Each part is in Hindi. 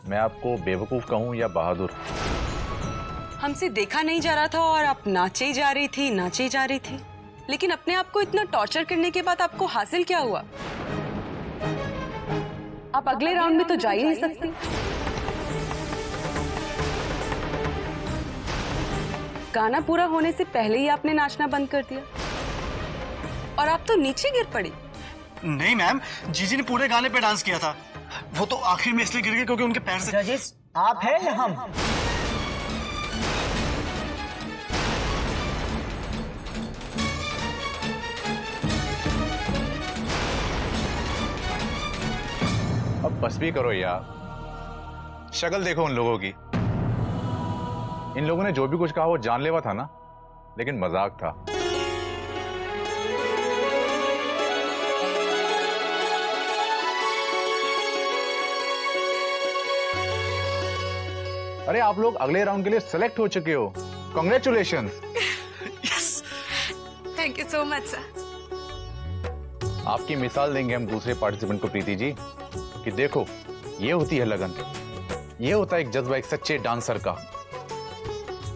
मैं आपको बेवकूफ कहूँ या बहादुर? हमसे देखा नहीं जा रहा था और आप नाचे जा रही थी। लेकिन अपने आप को इतना टॉर्चर करने के बाद आपको हासिल क्या हुआ? आप अगले राउंड में तो जा ही नहीं सकती। गाना पूरा होने से पहले ही आपने नाचना बंद कर दिया और आप तो नीचे गिर पड़ी। नहीं मैम, जीजी ने पूरे गाने पे डांस किया था। वो तो आखिर में इसलिए गिर गए क्योंकि उनके पैर से। जजेस, आप हैं या हम? अब बस भी करो यार, शक्ल देखो उन लोगों की। इन लोगों ने जो भी कुछ कहा वो जानलेवा था ना, लेकिन मजाक था। अरे आप लोग अगले राउंड के लिए सेलेक्ट हो चुके हो, congratulation. Yes, thank you so much sir. आपकी मिसाल देंगे हम दूसरे पार्टिसिपेंट को प्रीति जी कि देखो, ये होती है लगन, ये होता है एक जज्बा एक सच्चे डांसर का।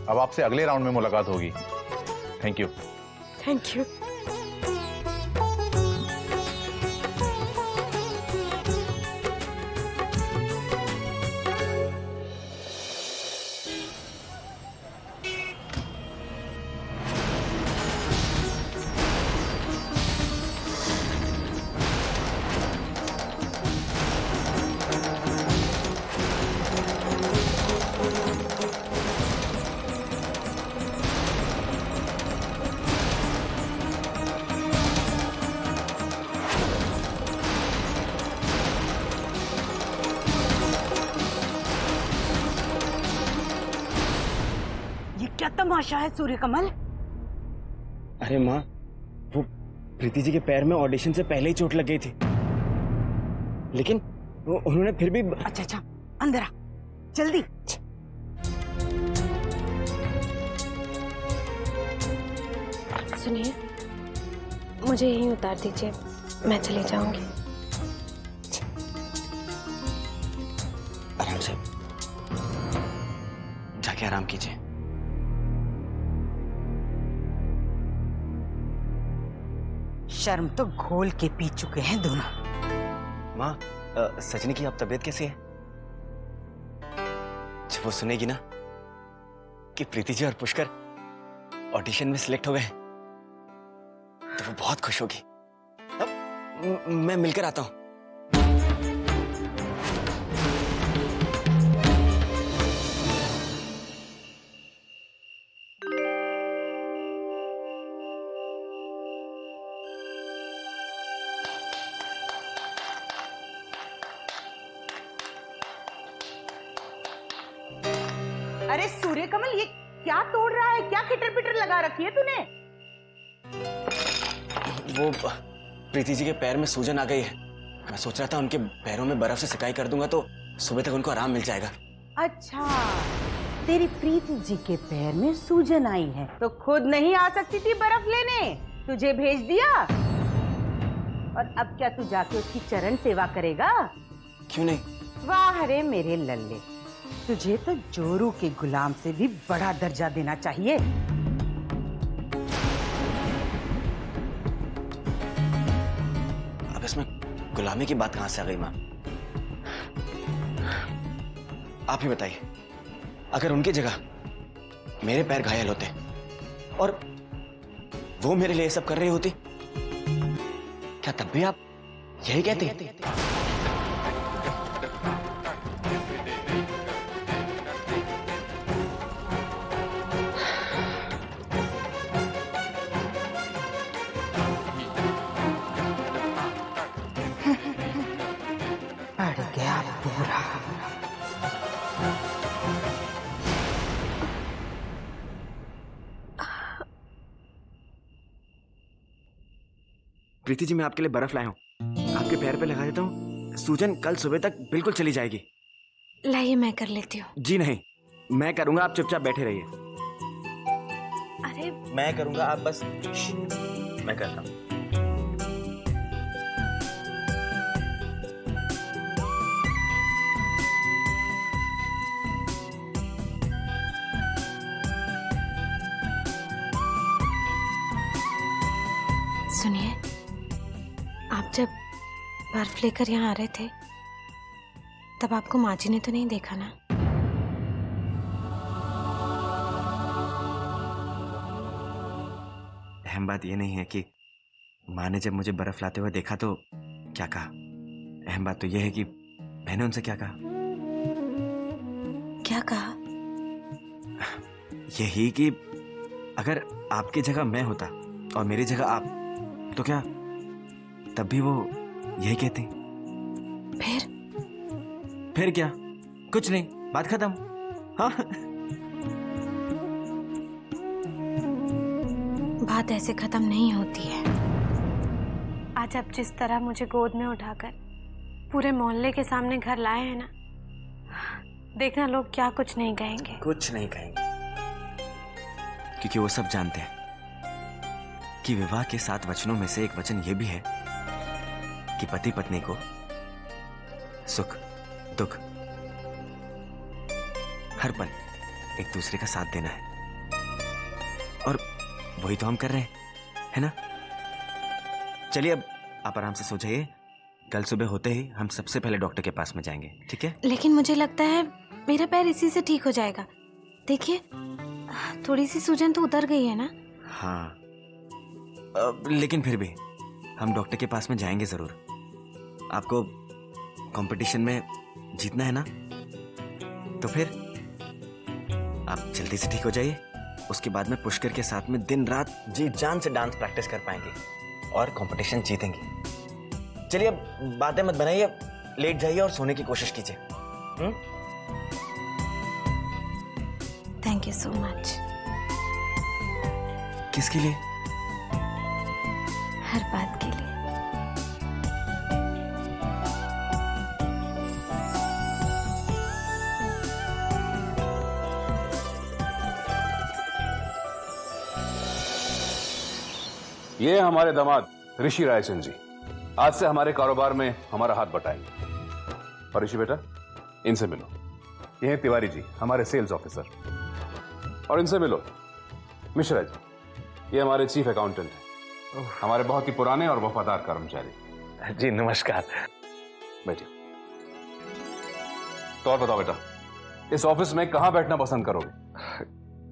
अब आपसे अगले राउंड में मुलाकात होगी। Thank you. Thank you. क्या तमाशा है सूर्यकमल? अरे माँ, वो प्रीति जी के पैर में ऑडिशन से पहले ही चोट लग गई थी, लेकिन उन्होंने फिर भी। अच्छा, अंदर आ, जल्दी। सुनिए, मुझे यहीं उतार दीजिए, मैं चली जाऊंगी। आराम से जाके आराम कीजिए। शर्म तो घोल के पी चुके हैं दोनों। माँ, सजनी की अब तबीयत कैसी है? जब वो सुनेगी ना कि प्रीति जी और पुष्कर ऑडिशन में सिलेक्ट हो गए तो वो बहुत खुश होगी। अब मैं मिलकर आता हूँ। अरे सूर्यकमल, ये क्या तोड़ रहा है? क्या खिटर पिटर लगा रखी है तूने? वो प्रीति जी के पैर में सूजन आ गई है। मैं सोच रहा था उनके पैरों में बर्फ से सिकाई कर दूंगा तो सुबह तक उनको आराम मिल जाएगा। अच्छा, तेरी प्रीति जी के पैर में सूजन आई है तो खुद नहीं आ सकती थी बर्फ लेने? तुझे भेज दिया और अब क्या तू जाके उसकी चरण सेवा करेगा? क्यों नहीं? वाह रे मेरे लल्ले, तुझे तो जोरू के गुलाम से भी बड़ा दर्जा देना चाहिए। अब इसमें गुलामी की बात कहां से आ गई माँ? आप ही बताइए, अगर उनकी जगह मेरे पैर घायल होते और वो मेरे लिए सब कर रही होती, क्या तब भी आप यही कहती? अड़ गया पूरा। प्रीति जी, मैं आपके लिए बर्फ लाया हूँ, आपके पैर पे लगा देता हूँ। सूजन कल सुबह तक बिल्कुल चली जाएगी। लाइए, मैं कर लेती हूँ। जी नहीं, मैं करूंगा, आप चुपचाप बैठे रहिए। अरे मैं करूंगा, आप बस। मैं करता हूँ। सुनिए, आप जब बर्फ लेकर यहाँ आ रहे थे तब आपको माँ जी ने तो नहीं देखा ना? अहम बात यह नहीं है कि माँ ने जब मुझे बर्फ लाते हुए देखा तो क्या कहा। अहम बात तो यह है कि मैंने उनसे क्या कहा। क्या कहा? यही कि अगर आपकी जगह मैं होता और मेरी जगह आप, तो क्या तब भी वो यही कहती? फिर क्या? कुछ नहीं, बात खत्म। हाँ, बात ऐसे खत्म नहीं होती है। आज आप जिस तरह मुझे गोद में उठाकर पूरे मोहल्ले के सामने घर लाए हैं ना, देखना लोग क्या कुछ नहीं कहेंगे। कुछ नहीं कहेंगे, क्योंकि वो सब जानते हैं कि विवाह के 7 वचनों में से एक वचन ये भी है कि पति पत्नी को सुख दुख हर पल एक दूसरे का साथ देना है, और वही तो हम कर रहे हैं, है ना? चलिए अब आप आराम से सो जाइए। कल सुबह होते ही हम सबसे पहले डॉक्टर के पास में जाएंगे, ठीक है? लेकिन मुझे लगता है मेरा पैर इसी से ठीक हो जाएगा। देखिए, थोड़ी सी सूजन तो उतर गई है ना? हाँ, लेकिन फिर भी हम डॉक्टर के पास में जाएंगे जरूर। आपको कंपटीशन में जीतना है ना, तो फिर आप जल्दी से ठीक हो जाइए। उसके बाद में पुष्कर के साथ में दिन रात जी जान से डांस प्रैक्टिस कर पाएंगे और कंपटीशन जीतेंगे। चलिए अब बातें मत बनाइए, लेट जाइए और सोने की कोशिश कीजिए। Thank you so much. किसके लिए? हर बात के लिए। ये हमारे दामाद ऋषि रायचंद जी आज से हमारे कारोबार में हमारा हाथ बटाएंगे। और ऋषि बेटा, इनसे मिलो। ये हैं तिवारी जी, हमारे सेल्स ऑफिसर। और इनसे मिलो मिश्रा जी, ये हमारे चीफ अकाउंटेंट हैं, हमारे बहुत ही पुराने और वफादार कर्मचारी। जी नमस्कार। बैठिए। तो और बताओ बेटा, इस ऑफिस में कहां बैठना पसंद करोगे?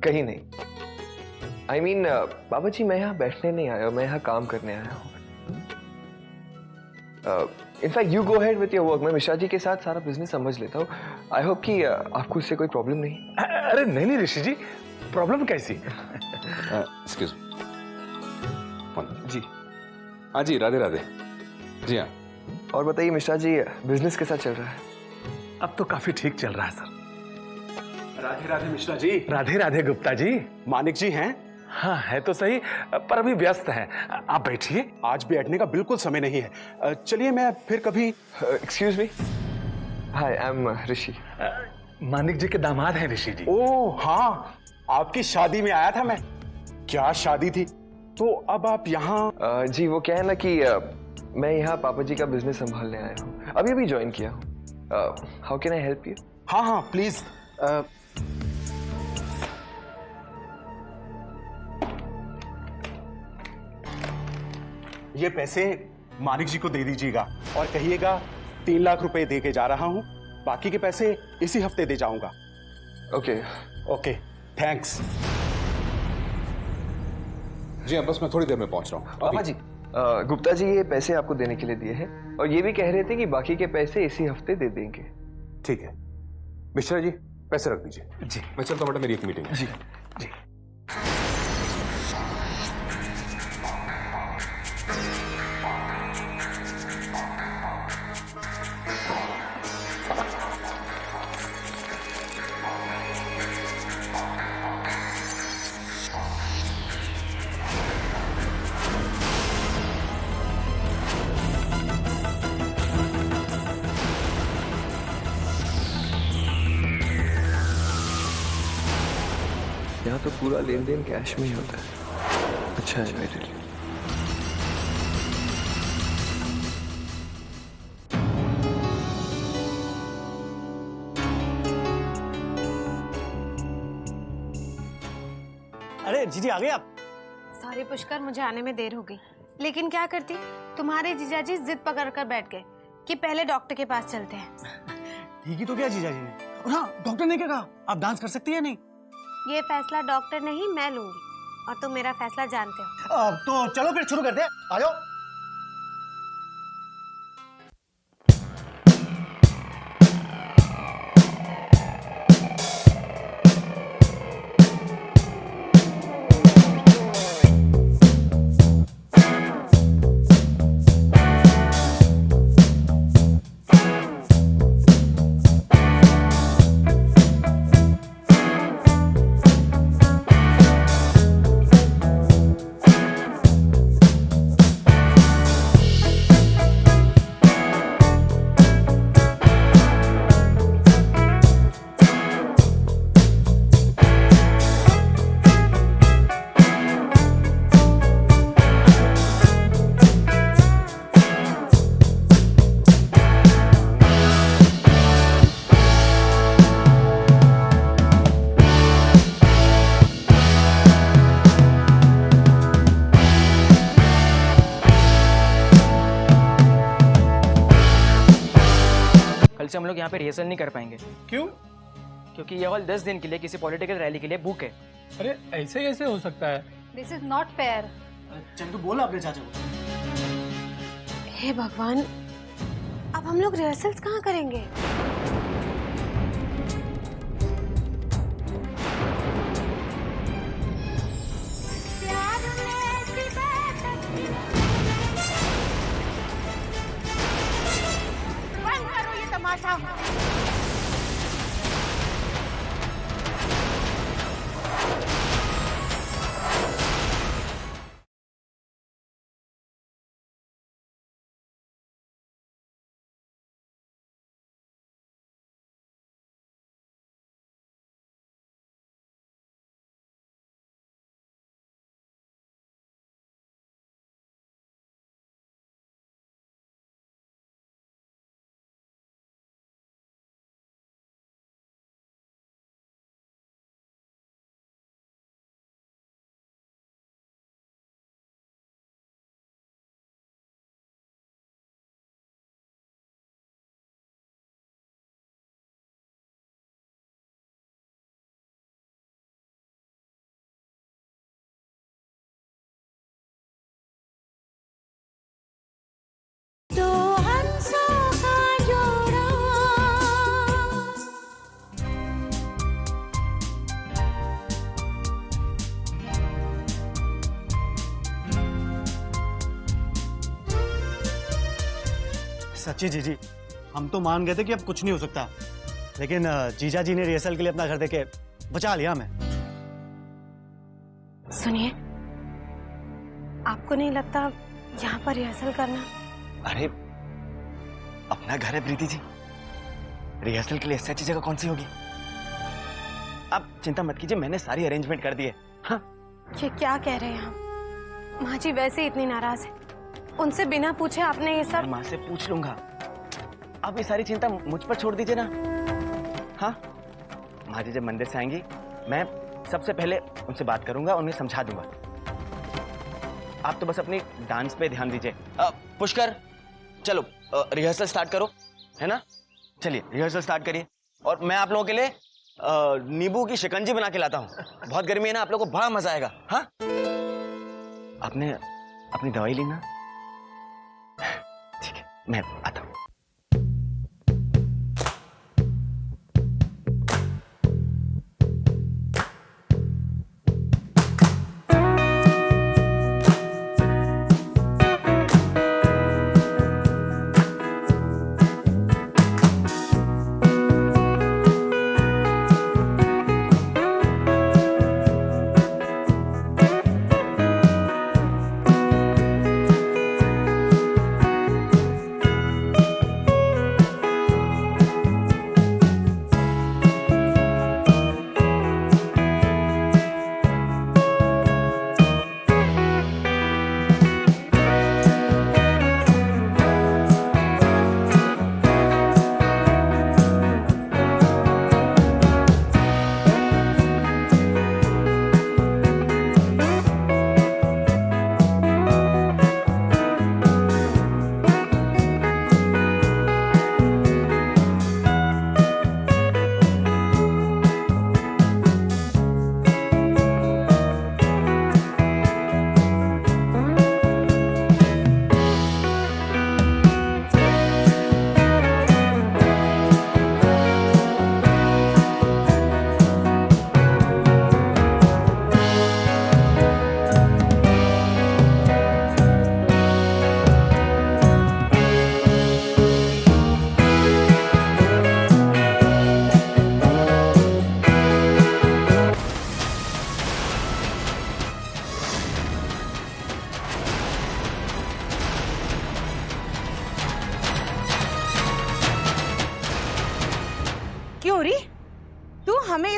कहीं नहीं। I mean, बाबा जी, मैं यहाँ बैठने नहीं आया हूँ, मैं यहाँ काम करने आया हूँ। In fact you go ahead with your work. मैं मिश्रा जी के साथ सारा बिजनेस समझ लेता हूँ। आई होप कि आपको इससे कोई प्रॉब्लम नहीं। अरे नहीं नहीं ऋषि जी, प्रॉब्लम कैसी? एक्सक्यूज जी हाँ जी, राधे राधे। जी हाँ। और बताइए मिश्रा जी, बिजनेस कैसा चल रहा है? अब तो काफी ठीक चल रहा है सर। राधे राधे मिश्रा जी। राधे राधे गुप्ता जी। मानिक जी हैं? हाँ है तो सही, पर अभी व्यस्त हैं। आप बैठिए। आज बैठने का बिल्कुल समय नहीं है। चलिए मैं फिर कभी। Excuse me, hi I am Rishi. Manik ji के दामाद हैं ऋषि जी। ओह हाँ, आपकी शादी में आया था मैं। क्या शादी थी? तो अब आप यहाँ? जी वो क्या है ना कि मैं यहाँ पापा जी का बिजनेस संभालने आया हूँ, अभी अभी ज्वाइन किया हूँ। How can I help you? हाँ हाँ प्लीज। ये पैसे मानिक जी को दे दीजिएगा और कहिएगा 3 लाख रुपए दे के जा रहा हूं, बाकी के पैसे इसी हफ्ते दे जाऊंगा। Okay okay, thanks. जी अब बस मैं थोड़ी देर में पहुंच रहा हूं। पापा जी, गुप्ता जी ये पैसे आपको देने के लिए दिए हैं और ये भी कह रहे थे कि बाकी के पैसे इसी हफ्ते दे देंगे। ठीक है मिश्रा जी, पैसे रख दीजिए। जी मैं चलता हूं बेटा, मेरी एक मीटिंग है। जी जी। यहाँ तो पूरा लेन देन कैश में ही होता है। अच्छा है मेरे लिए। अरे जीजी आ गए आप? सॉरी पुष्कर, मुझे आने में देर हो गई। लेकिन क्या करती, तुम्हारे जीजाजी जिद पकड़ कर बैठ गए कि पहले डॉक्टर के पास चलते हैं। ठीक ही तो क्या जीजा जी ने। और हाँ, डॉक्टर ने क्या कहा, आप डांस कर सकती है नहीं? ये फैसला डॉक्टर नहीं मैं लूंगी, और तुम मेरा फैसला जानते हो। तो चलो फिर शुरू करते हैं, आ जाओ। कल से हम लोग यहाँ पे रिहर्सल नहीं कर पाएंगे। क्यों? क्योंकि ये हॉल 10 दिन के लिए किसी पॉलिटिकल रैली के लिए बुक है। अरे ऐसे कैसे हो सकता है? This is not fair. Chandu बोला अपने चाचा को। हे भगवान, अब हम लोग रिहर्सल्स कहाँ करेंगे? बंद करो ये तमाशा। सच्ची जीजी, हम तो मान गए थे कि अब कुछ नहीं हो सकता, लेकिन जीजा जी ने रिहर्सल के लिए अपना घर देके बचा लिया हमें। सुनिए, आपको नहीं लगता यहाँ पर रिहर्सल करना? अरे अपना घर है प्रीति जी, रिहर्सल के लिए इससे अच्छी जगह कौन सी होगी? आप चिंता मत कीजिए, मैंने सारी अरेंजमेंट कर दी है। हाँ, ये क्या कह रहे हैं आप? माँ जी वैसे इतनी नाराज है, उनसे बिना पूछे आपने ये सब। माँ से पूछ लूंगा, आप ये सारी चिंता मुझ पर छोड़ दीजिए ना। हाँ, माँ जी जब मंदिर से आएंगी, मैं सबसे पहले उनसे बात करूंगा, उन्हें समझा दूंगा। आप तो बस अपनी डांस पे ध्यान दीजिए। पुष्कर, चलो रिहर्सल स्टार्ट करो, है ना? चलिए रिहर्सल स्टार्ट करिए, और मैं आप लोगों के लिए नींबू की शिकंजी बना के लाता हूँ। बहुत गर्मी है ना, आप लोगों को बड़ा मजा आएगा। हाँ, आपने अपनी दवाई ली ना? ठीक है, मैं आता हूँ।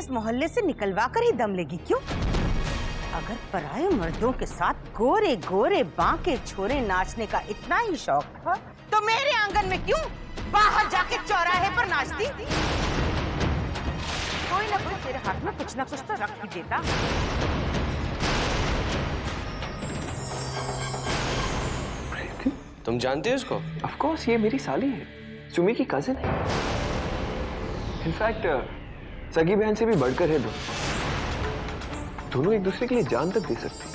इस मोहल्ले से निकलवा कर ही दम लेगी, क्यों? अगर पराये मर्दों के साथ गोरे गोरे बांके छोरे नाचने का इतना ही शौक था तो मेरे आंगन में क्यों बाहर जाके चौराहे पर नाचती? कोई ना कोई तेरे हाथ में कुछ ना कुछ तो रख ही देता। तुम जानते हो इसको? ऑफ कोर्स, ये मेरी साली है, सुमी की कजिन है। इनफैक्ट सगी बहन से भी बढ़कर है। दोनों एक दूसरे के लिए जान तक दे सकती हैं।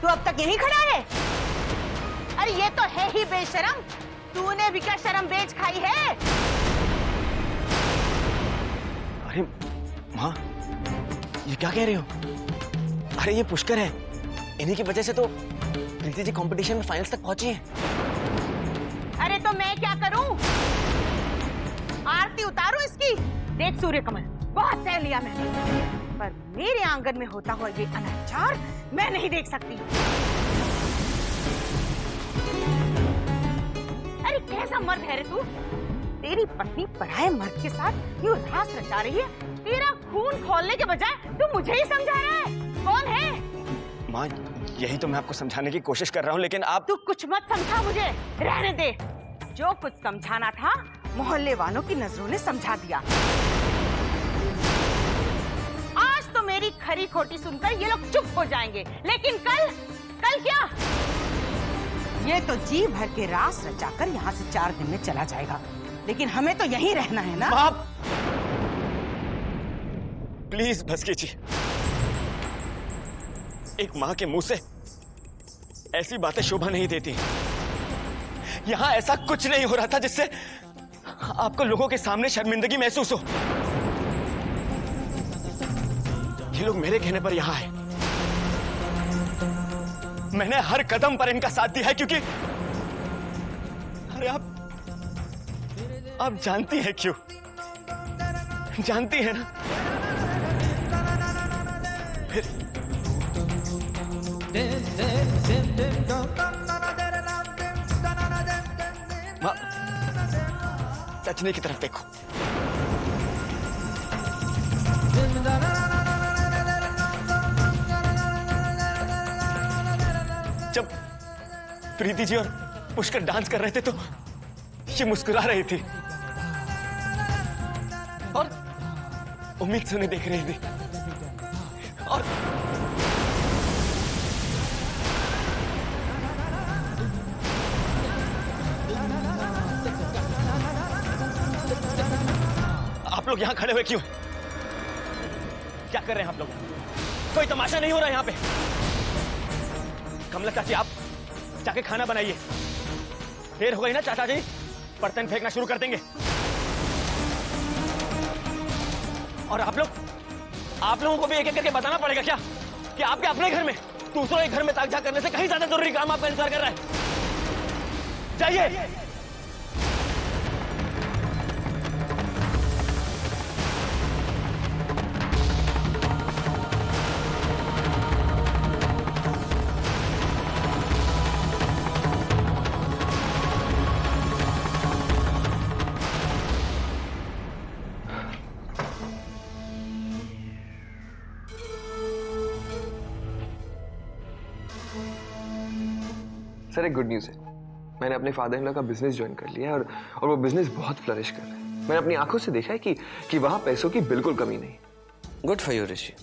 तू अब तक यहीं खड़ा है? अरे ये तो है ही बेशरम, तूने भी क्या शर्म बेच खाई है? अरे माँ, ये क्या कह रहे हो? अरे ये पुष्कर है, इन्हीं की वजह से तो प्रीति जी कंपटीशन में फाइनल्स तक पहुंची हैं। अरे तो मैं क्या करूं? आरती उतारूं इसकी? देख सूर्यकमल, बहुत सह लिया मैंने, पर मेरे आंगन में होता हुआ ये अनाचार मैं नहीं देख सकती। अरे कैसा मर्द है रे तू? तेरी पत्नी पराये मर्द के साथ यूं रास रचा रही है, तेरा खून खौलने के बजाय तू मुझे ही समझा रहा है। कौन है? माँ, यही तो मैं आपको समझाने की कोशिश कर रहा हूँ, लेकिन आप... तू कुछ मत समझा मुझे, रहने दे। जो कुछ समझाना था मोहल्ले वालों की नजरों ने समझा दिया। आज तो मेरी खरी खोटी सुनकर ये लोग चुप हो जाएंगे, लेकिन कल क्या? ये तो जी भर के रास रचाकर यहाँ से 4 दिन में चला जाएगा, लेकिन हमें तो यहीं रहना है ना। माँ, प्लीज बस कीजिए। एक माँ के मुंह से ऐसी बातें शोभा नहीं देती। यहाँ ऐसा कुछ नहीं हो रहा था जिससे आपको लोगों के सामने शर्मिंदगी महसूस हो। ये लोग मेरे कहने पर यहाँ आए, मैंने हर कदम पर इनका साथ दिया है, क्योंकि अरे आप जानती हैं क्यों? जानती है ना? फिर माँ, सचने की तरफ देखो। जब प्रीति जी और पुष्कर डांस कर रहे थे तो ये मुस्कुरा रही थी और उम्मीद से उन्हें देख रही थी, और आप लोग यहां खड़े हुए क्यों? क्या कर रहे हैं आप लोग? कोई तमाशा नहीं हो रहा यहां पे? कमला चाची, आप जाके खाना बनाइए, देर हो गई ना। चाचा जी बर्तन फेंकना शुरू कर देंगे। और आप लोगों को भी एक एक करके बताना पड़ेगा क्या कि आपके अपने घर में दूसरों के घर में ताक झाक करने से कहीं ज्यादा जरूरी काम आपका इंतजार कर रहा है। जाइए। सर, एक गुड न्यूज़ है। मैंने अपने फादर इन लॉ का बिजनेस ज्वाइन कर लिया है और वो बिजनेस बहुत फ्लरिश कर रहा है। मैंने अपनी आंखों से देखा है कि वहां पैसों की बिल्कुल कमी नहीं। गुड फॉर यू ऋषि।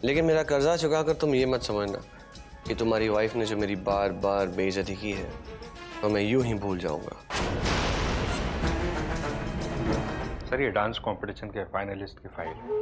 लेकिन मेरा कर्जा चुकाकर तुम ये मत समझना कि तुम्हारी वाइफ ने जो मेरी बार बार बेइज्जती की है वो मैं यूं ही भूल जाऊंगा। सर ये डांस कंपटीशन के फाइनलिस्ट की फाइल है।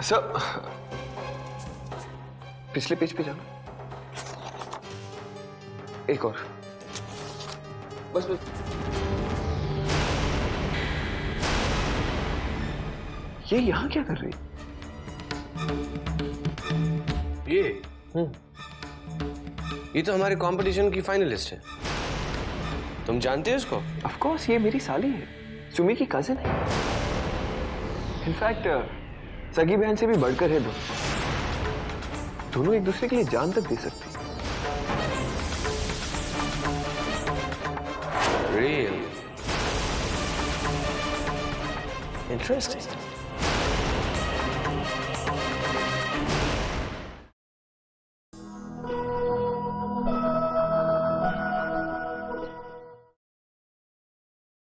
सर पिछले पेज पे जाना, एक और, बस बस। ये यहां क्या कर रही? ये तो हमारे कंपटीशन की फाइनलिस्ट है। तुम जानते हो इसको? ऑफ कोर्स, ये मेरी साली है, सुमी की कजिन है। इनफैक्ट सगी बहन से भी बढ़कर है। दोनों एक दूसरे के लिए जान तक दे सकती। Real. Interesting.